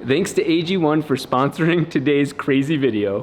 Thanks to AG1 for sponsoring today's crazy video.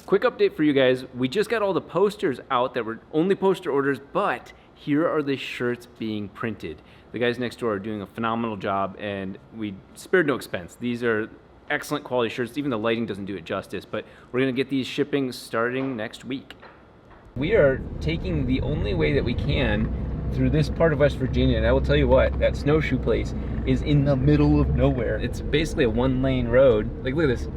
Quick update for you guys. We just got all the posters out that were only poster orders, but here are the shirts being printed. The guys next door are doing a phenomenal job and we spared no expense. These are excellent quality shirts. Even the lighting doesn't do it justice, but we're gonna get these shipping starting next week. We are taking the only way that we can through this part of West Virginia, and I will tell you what, that snowshoe place is in the middle of nowhere. It's basically a one-lane road. Like, look at this.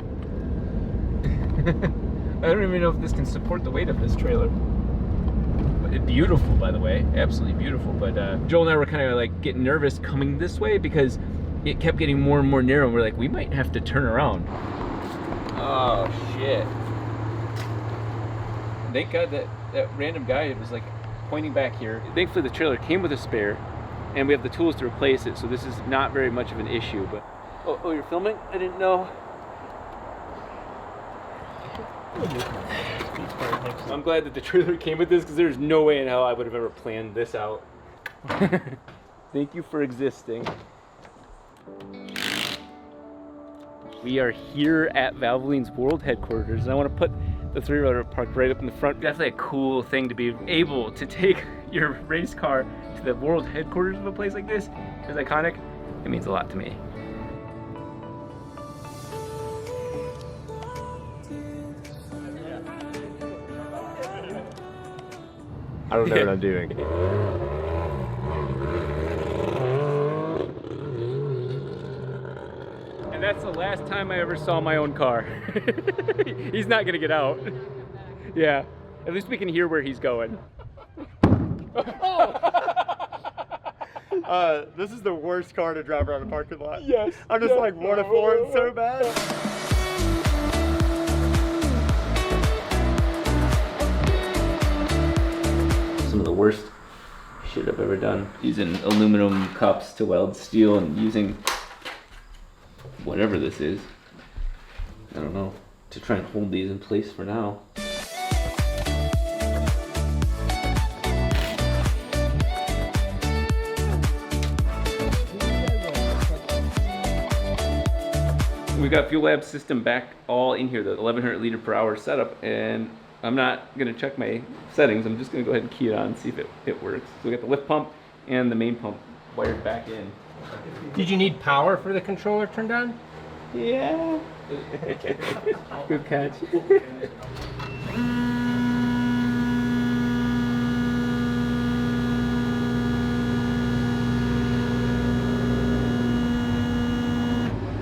I don't even know if this can support the weight of this trailer. But beautiful, by the way, absolutely beautiful. But Joel and I were kind of like getting nervous coming this way because it kept getting more and more narrow. And we're like, we might have to turn around. Oh shit! Thank God that random guy was like pointing back here. Thankfully, the trailer came with a spare, and we have the tools to replace it. So this is not very much of an issue. But oh, you're filming? I didn't know. I'm glad that the trailer came with this because there's no way in hell I would have ever planned this out. Thank you for existing. We are here at Valvoline's World Headquarters, and I want to put the three-rotor parked right up in the front. Definitely a cool thing to be able to take your race car to the world headquarters of a place like this. It's iconic. It means a lot to me. I don't know what I'm doing. And that's the last time I ever saw my own car. He's not gonna get out. Yeah, at least we can hear where he's going. This is the worst car to drive around a parking lot. Yes. I'm just like wanting for it so bad. Some of the worst shit I've ever done. Using aluminum cups to weld steel and using whatever this is, I don't know, to try and hold these in place for now. We've got Fuel Lab system back all in here, the 1100 liter per hour setup, and I'm not gonna check my settings. I'm just gonna go ahead and key it on and see if it works. So we got the lift pump and the main pump wired back in. Did you need power for the controller turned on? Yeah. Good catch.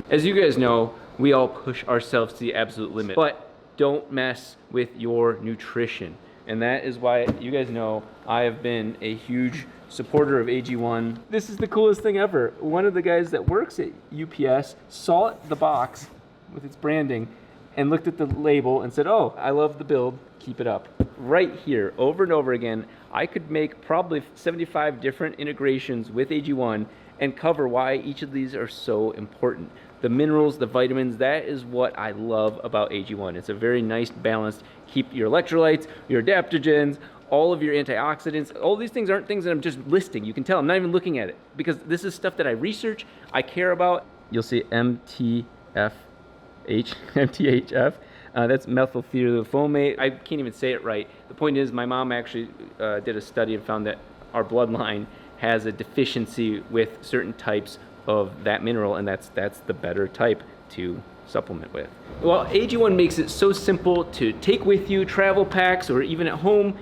As you guys know, we all push ourselves to the absolute limit, but don't mess with your nutrition. And that is why you guys know I have been a huge supporter of AG1. This is the coolest thing ever. One of the guys that works at UPS saw the box with its branding and looked at the label and said, oh, I love the build, keep it up. Right here, over and over again, I could make probably 75 different integrations with AG1 and cover why each of these are so important. The minerals, the vitamins, that is what I love about AG1. It's a very nice balance. Keep your electrolytes, your adaptogens, all of your antioxidants. All these things aren't things that I'm just listing. You can tell I'm not even looking at it because this is stuff that I research, I care about. You'll see MTHF. That's methylthiophomate. I can't even say it right. The point is my mom actually did a study and found that our bloodline has a deficiency with certain types of that mineral, and that's the better type to supplement with. Well, AG1 makes it so simple to take with you, travel packs, or even at home.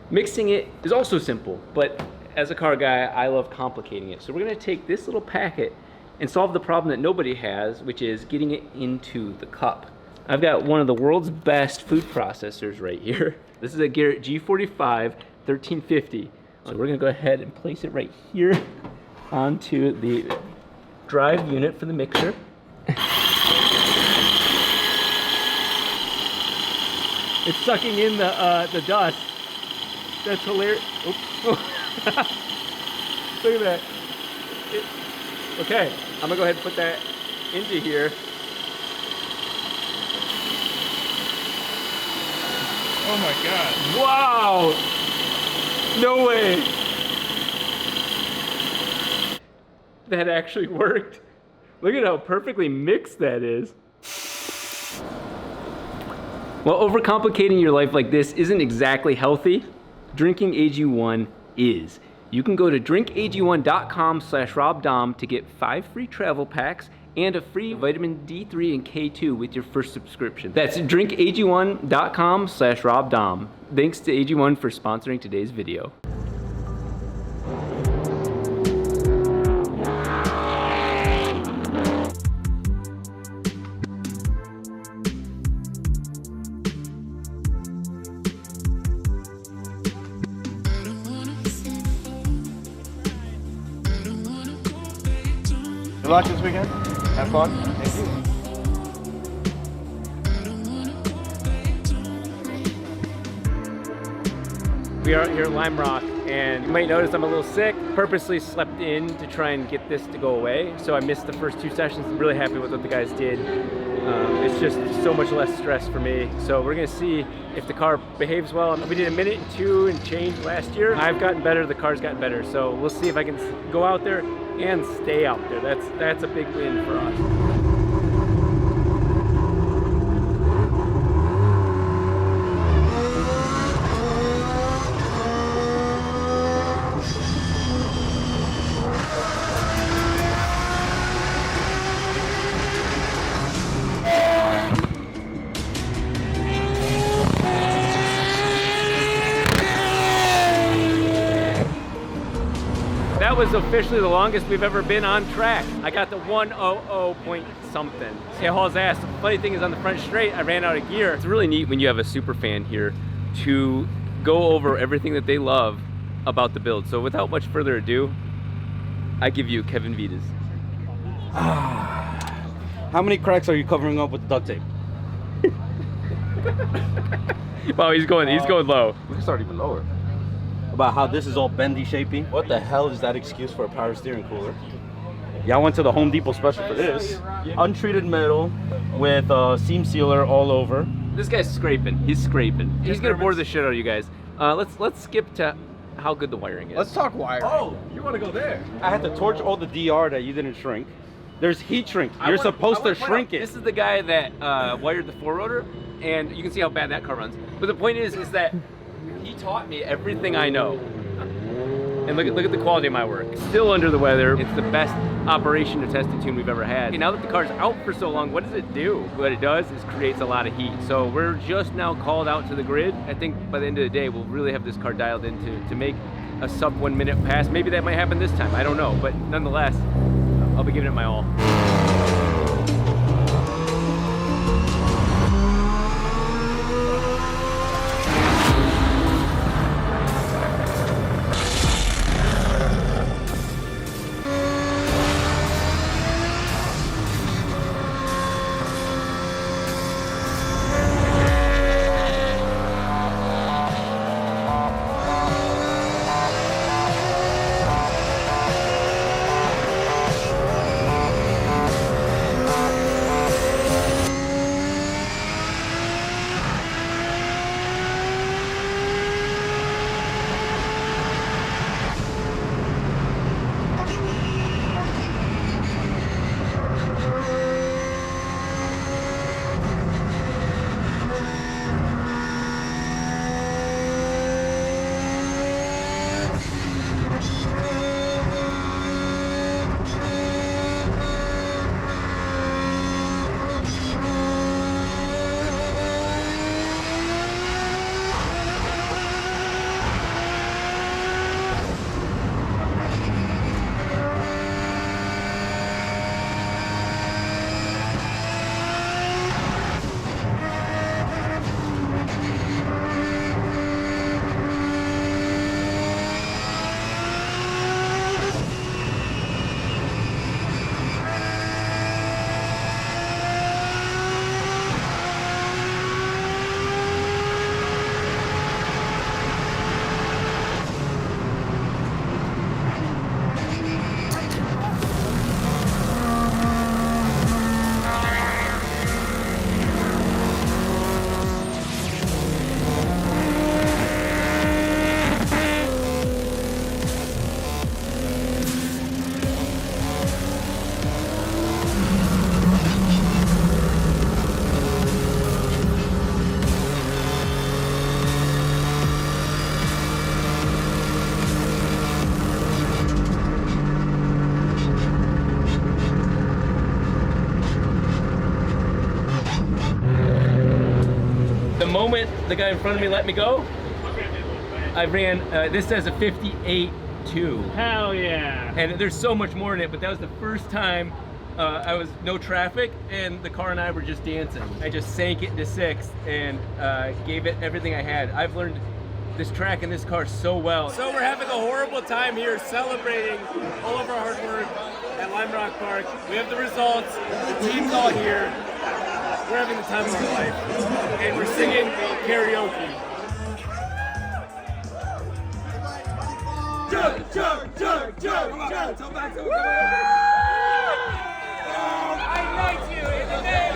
Mixing it is also simple, but as a car guy, I love complicating it. So we're gonna take this little packet and solve the problem that nobody has, which is getting it into the cup. I've got one of the world's best food processors right here. This is a Garrett G45 1350. So we're gonna go ahead and place it right here onto the drive unit for the mixer. It's sucking in the dust. That's hilarious. Oops. Look at that. Okay, I'm gonna go ahead and put that into here. Oh my god. Wow! No way! That actually worked. Look at how perfectly mixed that is. Well, overcomplicating your life like this isn't exactly healthy. Drinking AG1 is. You can go to drinkag1.com/RobDahm to get 5 free travel packs and a free vitamin D3 and K2 with your first subscription. That's drinkag1.com/RobDahm. Thanks to AG1 for sponsoring today's video. Good luck this weekend. Have fun. Thank you. We are out here at Lime Rock, and you might notice I'm a little sick. Purposely slept in to try and get this to go away, so I missed the first 2 sessions. I'm really happy with what the guys did. It's just so much less stress for me. So we're gonna see if the car behaves well. We did 1 minute and 2 and change last year. I've gotten better, the car's gotten better. So we'll see if I can go out there and stay out there. That's a big win for us. That was officially the longest we've ever been on track. I got the 100 point something. See, I hauls ass. Funny thing is, on the front straight, I ran out of gear. It's really neat when you have a super fan here to go over everything that they love about the build. So without much further ado, I give you Kevin Vitas. How many cracks are you covering up with duct tape? Wow, he's going low. We can start even lower. About how this is all bendy shaping. What the hell is that excuse for a power steering cooler? Yeah, I went to the Home Depot special for this. Untreated metal with seam sealer all over. This guy's scraping. He's scraping. He's gonna bore the shit out of you guys. Let's skip to how good the wiring is. Let's talk wiring. Oh, You want to go there? I had to torch all the DR that you didn't shrink. There's heat shrink. You're supposed to shrink it. This is the guy that wired the 4-rotor, and you can see how bad that car runs. But the point is that he taught me everything I know. And look at the quality of my work. Still under the weather. It's the best operation to test a tune we've ever had. Okay, now that the car's out for so long, what does it do? What it does is creates a lot of heat. So we're just now called out to the grid. I think by the end of the day, we'll really have this car dialed in to make a sub 1 minute pass. Maybe that might happen this time. I don't know. But nonetheless, I'll be giving it my all. second the guy in front of me let me go, I ran, this says a 58.2. Hell yeah. And there's so much more in it, but that was the first time I was no traffic and the car and I were just dancing. I just sank it into sixth and gave it everything I had. I've learned this track and this car so well. So we're having a horrible time here celebrating all of our hard work at Lime Rock Park. We have the results, the team's all here. We're having the time of our life. And we're singing karaoke. Jump, jump, jump, jump, jump. Come back, come back. I like you in the name